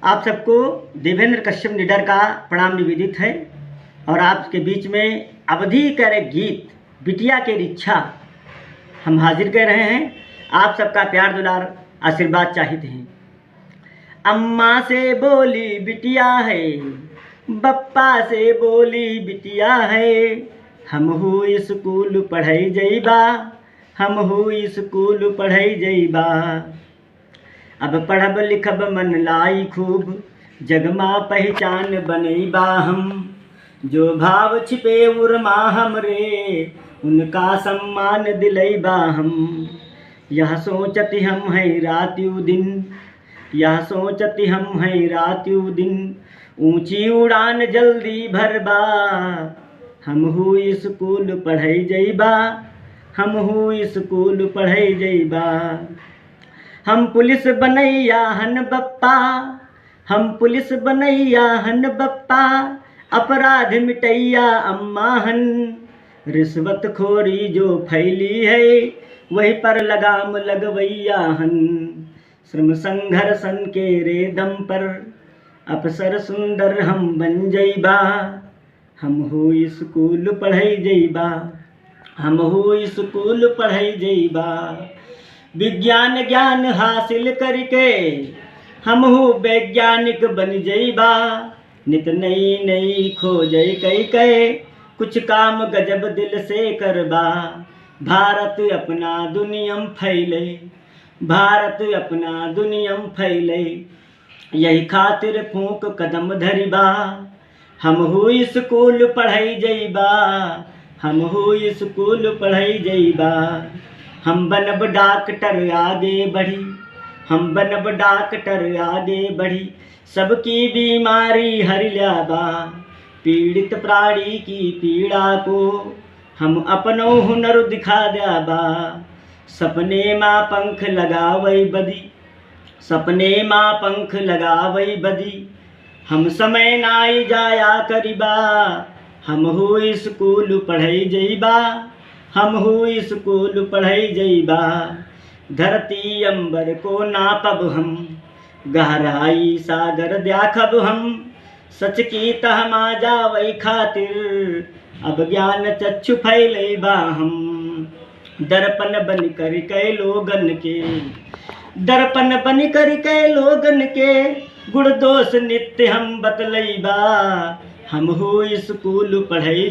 आप सबको देवेंद्र कश्यप निडर का प्रणाम निवेदित है और आपके बीच में अवधि कर गीत बिटिया के इच्छा हम हाजिर कर रहे हैं। आप सबका प्यार दुलार आशीर्वाद चाहते हैं। अम्मा से बोली बिटिया है, बप्पा से बोली बिटिया है, हम हो स्कूल पढ़ाई जइबा, हम हो स्कूल पढ़ाई जइबा। अब पढ़ब लिखब मन लाई खूब, जगमा पहचान बनैबा हम। जो भाव छिपे उरमा हमरे, उनका सम्मान दिलैबा हम। यह सोचती हम है रात्यु दिन, यह सोचती हम है रात्यु दिन, ऊंची उड़ान जल्दी भरबा, हम हो स्कूल पढ़ाई जइबा, हम हो स्कूल पढ़ाई जइबा। हम पुलिस बनैया हन बप्पा, हम पुलिस बनैया हन बप्पा, अपराध मिटैया अम्मा हन। रिश्वत खोरी जो फैली है, वही पर लगाम लगवैया हन। श्रम संघर्षन के रेदम पर अफसर सुंदर हम बन जइबा, हम हो स्कूल पढ़ाई जइबा, हम हो स्कूल पढ़ाई जइबा। विज्ञान ज्ञान हासिल करके हम हो वैज्ञानिक बन जइबा। नित नई नई खोजै कई कुछ काम गजब दिल से करबा। भारत अपना दुनियम फैले, भारत अपना दुनियम फैले, यही खातिर फूंक कदम धरिबा। हम हो स्कूल पढ़ाई जइबा, हम हो स्कूल पढ़ाई जइबा। हम बनब डॉक्टर आगे बढ़ी, हम बनब डॉक्टर आगे बढ़ी, सबकी बीमारी हर ल्याबा। पीड़ित प्राणी की पीड़ा को हम अपनो हुनर दिखा द्याबा। सपने माँ पंख लगावई बदी, सपने माँ पंख लगावई बदी, हम समय नाई जाया करिबा। हम हो स्कूल पढ़ाई जइबा, हम हो स्कूल पढ़ाई जइबा। धरती अंबर को नापब हम, गहराई सागर देखब हम। सच की तहमा जावई खातिर, अब ज्ञान चक्षु फैलैबा हम। दर्पण बन कर के लोगन के, दर्पण बन कर के लोगन के, गुण दोष नित्य हम बतलैबा। हम हो स्कूल पढ़ाई